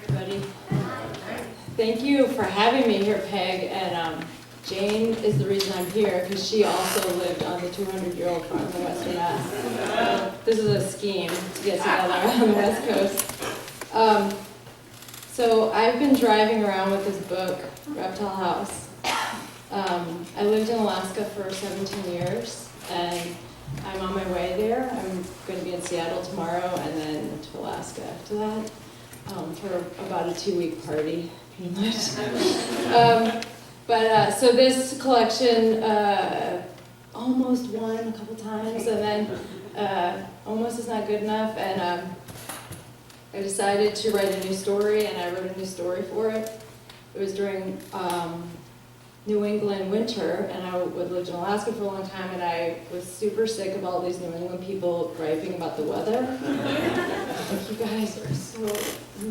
everybody. Thank you for having me here, Peg. And Jane is the reason I'm here because she also lived on the 200-year-old farm in Western Mass. This is a scheme to get together on the West Coast. So I've been driving around with this book, Reptile House. I lived in Alaska for 17 years, and I'm on my way there. I'm going to be in Seattle tomorrow and then to Alaska after that for about a 2-week party, pretty much. So this collection almost won a couple times, and then almost is not good enough, and I decided to write a new story, and I wrote a new story for it. It was during New England winter, and I lived in Alaska for a long time, and I was super sick of all these New England people griping about the weather. Like, you guys are so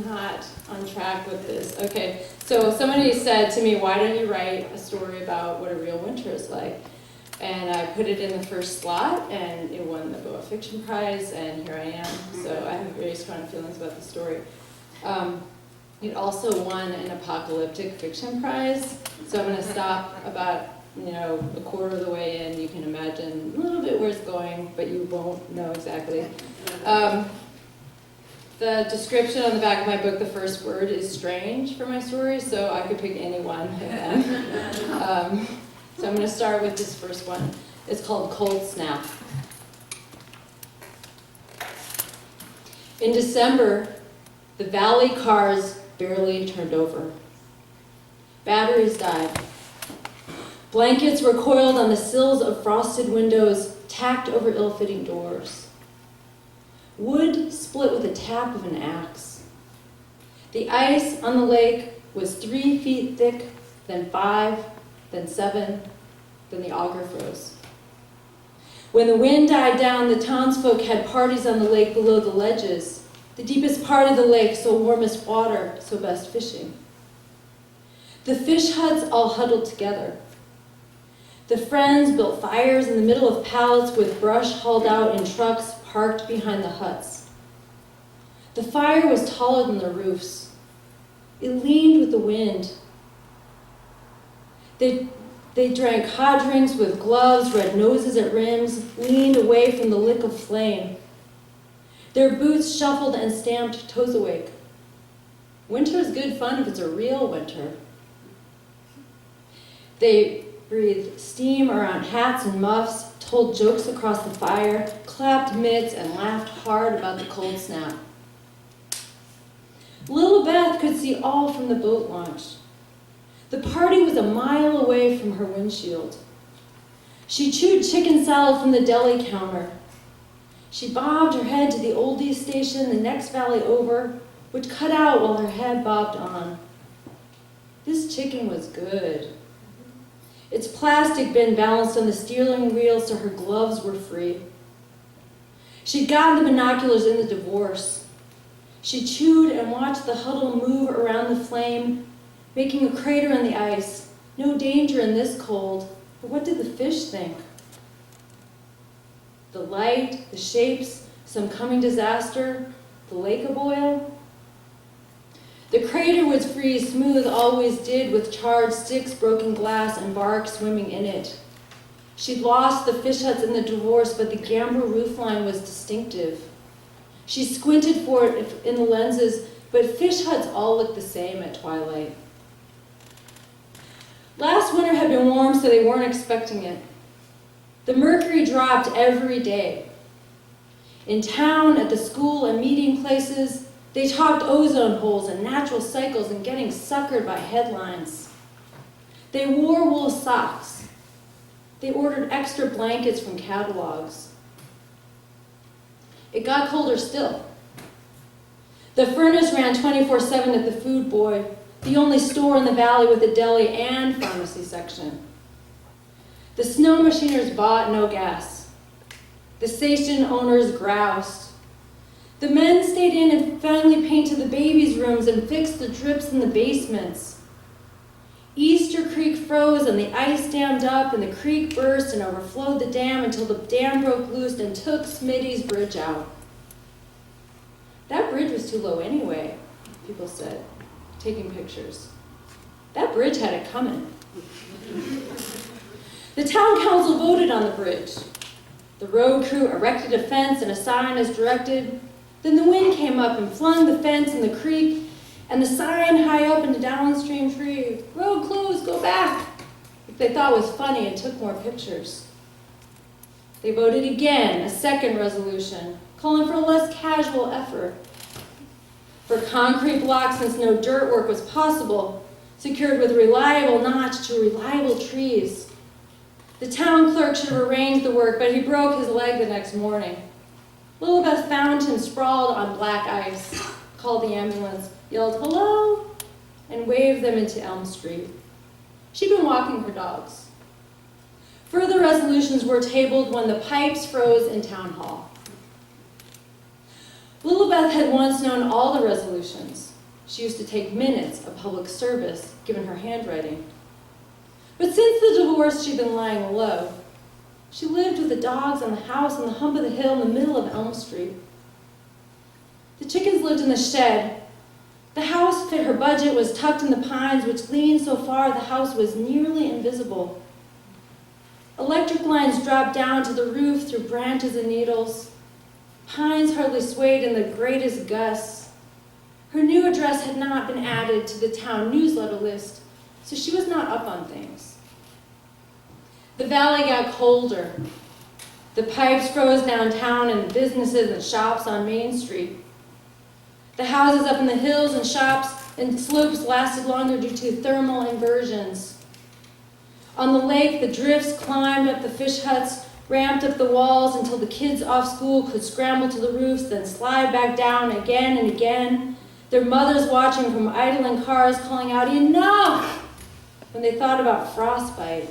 not on track with this. Okay, so somebody said to me, why don't you write a story about what a real winter is like? And I put it in the first slot, and it won the Boa Fiction Prize, and here I am. So I have very strong feelings about the story. It also won an apocalyptic fiction prize, so I'm going to stop about a quarter of the way in. You can imagine a little bit where it's going, but you won't know exactly. The description on the back of my book, the first word is strange for my story, so I could pick any one of them. So I'm going to start with this first one. It's called Cold Snap. In December, the Valley cars barely turned over. Batteries died. Blankets were coiled on the sills of frosted windows, tacked over ill-fitting doors. Wood split with a tap of an axe. The ice on the lake was 3 feet thick, then 5, then 7, then the auger froze. When the wind died down, the townsfolk had parties on the lake below the ledges, the deepest part of the lake, so warmest water, so best fishing. The fish huts all huddled together. The friends built fires in the middle of pallets with brush hauled out in trucks parked behind the huts. The fire was taller than the roofs. It leaned with the wind. They drank hot drinks with gloves, red noses at rims, leaned away from the lick of flame. Their boots shuffled and stamped toes awake. Winter is good fun if it's a real winter. They breathed steam around hats and muffs, told jokes across the fire, clapped mitts, and laughed hard about the cold snap. Little Beth could see all from the boat launch. The party was a mile away from her windshield. She chewed chicken salad from the deli counter. She bobbed her head to the oldies station the next valley over, which cut out while her head bobbed on. This chicken was good. Its plastic bin balanced on the steering wheel so her gloves were free. She'd gotten the binoculars in the divorce. She chewed and watched the huddle move around the flame, making a crater in the ice. No danger in this cold, but what did the fish think? The light, the shapes, some coming disaster, the lake aboil. The crater would freeze smooth, always did, with charred sticks, broken glass, and bark swimming in it. She'd lost the fish huts in the divorce, but the gambrel roofline was distinctive. She squinted for it in the lenses, but fish huts all looked the same at twilight. Last winter had been warm, so they weren't expecting it. The mercury dropped every day. In town, at the school, and meeting places, they talked ozone holes and natural cycles and getting suckered by headlines. They wore wool socks. They ordered extra blankets from catalogs. It got colder still. The furnace ran 24/7 at the Food Boy, the only store in the valley with a deli and pharmacy section. The snow machiners bought no gas. The station owners groused. The men stayed in and finally painted the babies' rooms and fixed the drips in the basements. Easter Creek froze and the ice dammed up and the creek burst and overflowed the dam until the dam broke loose and took Smitty's bridge out. That bridge was too low anyway. people said, taking pictures. That bridge had it coming. The town council voted on the bridge. The road crew erected a fence and a sign as directed. Then the wind came up and flung the fence in the creek and the sign high up in the downstream tree. Road closed, go back. If they thought it was funny and took more pictures. They voted again, a second resolution, calling for a less casual effort. For concrete blocks, since no dirt work was possible, secured with reliable notch to reliable trees. The town clerk should have arranged the work, but he broke his leg the next morning. Lilibeth found him sprawled on black ice, called the ambulance, yelled hello, and waved them into Elm Street. She'd been walking her dogs. Further resolutions were tabled when the pipes froze in town hall. Lilibeth had once known all the resolutions. She used to take minutes of public service, given her handwriting. But since the divorce, she'd been lying low. She lived with the dogs and the house on the hump of the hill in the middle of Elm Street. The chickens lived in the shed. The house fit her budget, was tucked in the pines, which leaned so far the house was nearly invisible. Electric lines dropped down to the roof through branches and needles. Pines hardly swayed in the greatest gusts. Her new address had not been added to the town newsletter list, so she was not up on things. The valley got colder. The pipes froze downtown and businesses and shops on Main Street. The houses up in the hills and shops and slopes lasted longer due to thermal inversions. On the lake, the drifts climbed up the fish huts, ramped up the walls until the kids off school could scramble to the roofs, then slide back down again and again, their mothers watching from idling cars calling out, "Enough!" when they thought about frostbite.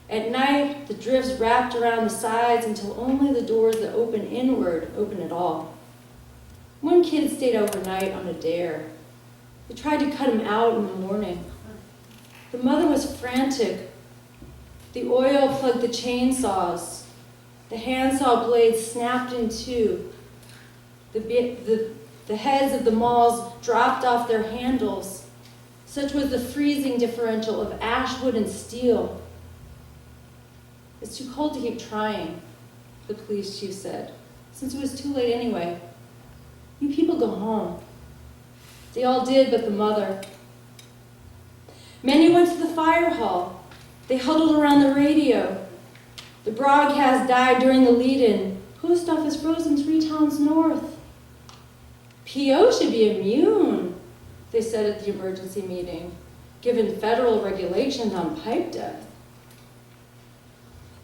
At night, the drifts wrapped around the sides until only the doors that open inward open at all. One kid stayed overnight on a dare. They tried to cut him out in the morning. The mother was frantic. The oil plugged the chainsaws. The handsaw blades snapped in two. The heads of the mauls dropped off their handles. Such was the freezing differential of ash wood and steel. "It's too cold to keep trying," the police chief said, since it was too late anyway. "You people go home." They all did but the mother. Many went to the fire hall. They huddled around the radio. The broadcast died during the lead-in. "Post office frozen 3 towns north." "PO should be immune," they said at the emergency meeting, given federal regulations on pipe death.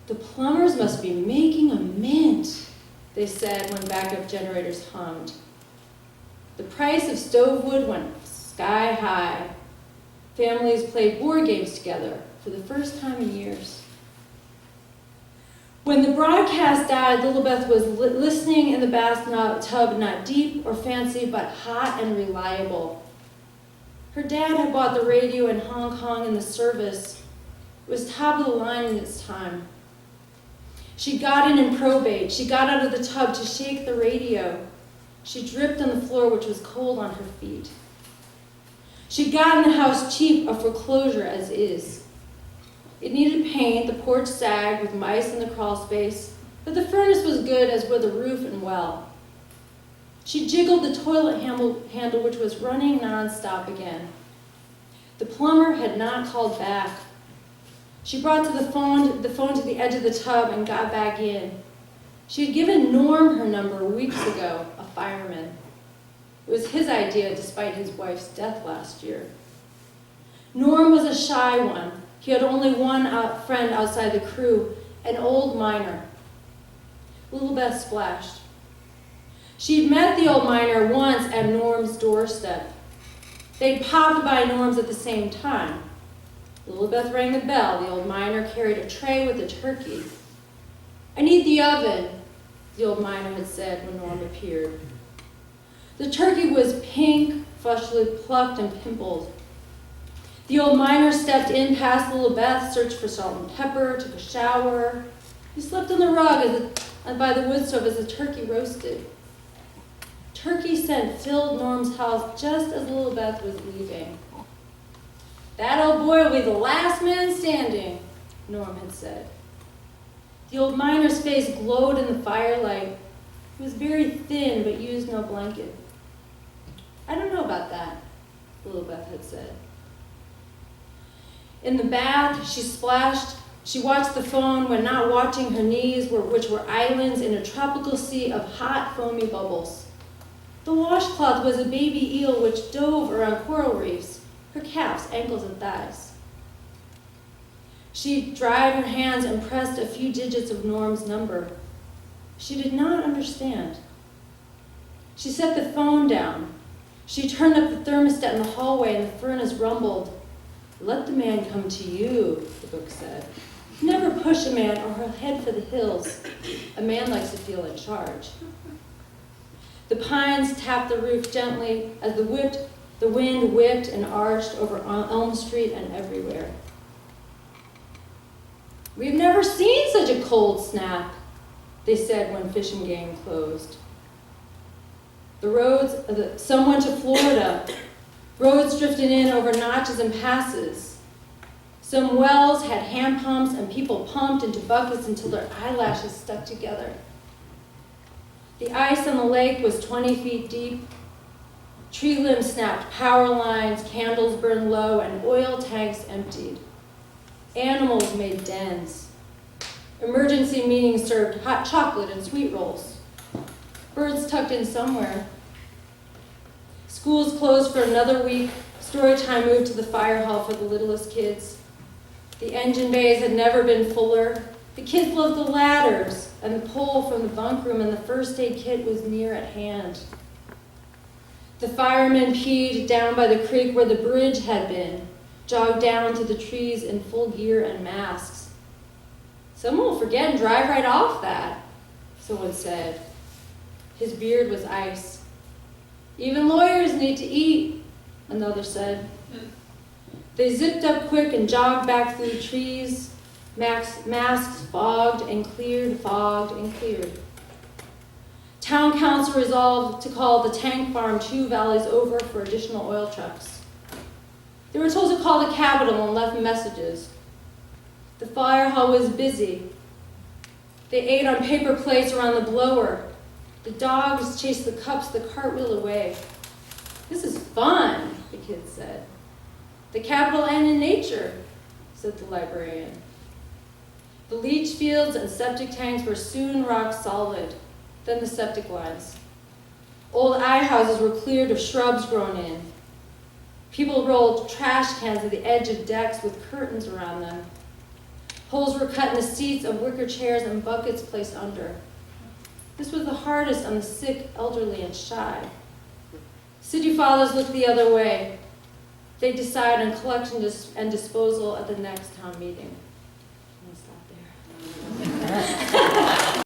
"The plumbers must be making a mint," they said when backup generators hummed. The price of stove wood went sky high. Families played board games together for the first time in years. When the broadcast died, Lilibeth was listening in the bathtub, not deep or fancy, but hot and reliable. Her dad had bought the radio in Hong Kong in the service. It was top of the line in its time. She got in probate. She got out of the tub to shake the radio. She dripped on the floor, which was cold on her feet. She'd gotten the house cheap, a foreclosure as is. It needed paint, the porch sagged with mice in the crawl space, but the furnace was good, as were the roof and well. She jiggled the toilet handle, which was running nonstop again. The plumber had not called back. She brought the phone to the edge of the tub and got back in. She had given Norm her number weeks ago, a fireman. It was his idea, despite his wife's death last year. Norm was a shy one. He had only one friend outside the crew, an old miner. Lilibeth splashed. She'd met the old miner once at Norm's doorstep. They'd popped by Norm's at the same time. Lilibeth rang the bell. The old miner carried a tray with a turkey. "I need the oven," the old miner had said when Norm appeared. The turkey was pink, freshly plucked and pimpled. The old miner stepped in past Lilibeth, searched for salt and pepper, took a shower. He slept on the rug by the wood stove as the turkey roasted. Turkey scent filled Norm's house just as little Beth was leaving. "That old boy will be the last man standing," Norm had said. The old miner's face glowed in the firelight. He was very thin, but used no blanket. "I don't know about that," little Beth had said. In the bath, she splashed. She watched the phone when not watching her knees, which were islands in a tropical sea of hot, foamy bubbles. The washcloth was a baby eel which dove around coral reefs, her calves, ankles, and thighs. She dried her hands and pressed a few digits of Norm's number. She did not understand. She set the phone down. She turned up the thermostat in the hallway and the furnace rumbled. "Let the man come to you," the book said. "Never push a man or head for the hills. A man likes to feel in charge." The pines tapped the roof gently as the wind whipped and arched over Elm Street and everywhere. "We've never seen such a cold snap," they said when Fish and Game closed. Some went to Florida. Roads drifted in over notches and passes. Some wells had hand pumps and people pumped into buckets until their eyelashes stuck together. The ice on the lake was 20 feet deep. Tree limbs snapped power lines, candles burned low, and oil tanks emptied. Animals made dens. Emergency meetings served hot chocolate and sweet rolls. Birds tucked in somewhere. Schools closed for another week. Story time moved to the fire hall for the littlest kids. The engine bays had never been fuller. The kids loved the ladders, and the pole from the bunk room and the first aid kit was near at hand. The firemen peed down by the creek where the bridge had been, jogged down to the trees in full gear and masks. "Someone will forget and drive right off that," someone said. His beard was ice. "Even lawyers need to eat," another said. They zipped up quick and jogged back through the trees. Masks fogged and cleared, fogged and cleared. Town council resolved to call the tank farm 2 valleys over for additional oil trucks. They were told to call the Capitol and left messages. The fire hall was busy. They ate on paper plates around the blower. The dogs chased the cups the cartwheel away. "This is fun," the kids said. "The Capitol and in nature," said the librarian. The leach fields and septic tanks were soon rock solid, then the septic lines. Old houses were cleared of shrubs grown in. People rolled trash cans at the edge of decks with curtains around them. Holes were cut in the seats of wicker chairs and buckets placed under. This was the hardest on the sick, elderly, and shy. City fathers looked the other way. They decide on collection and disposal at the next town meeting. I'll stop there.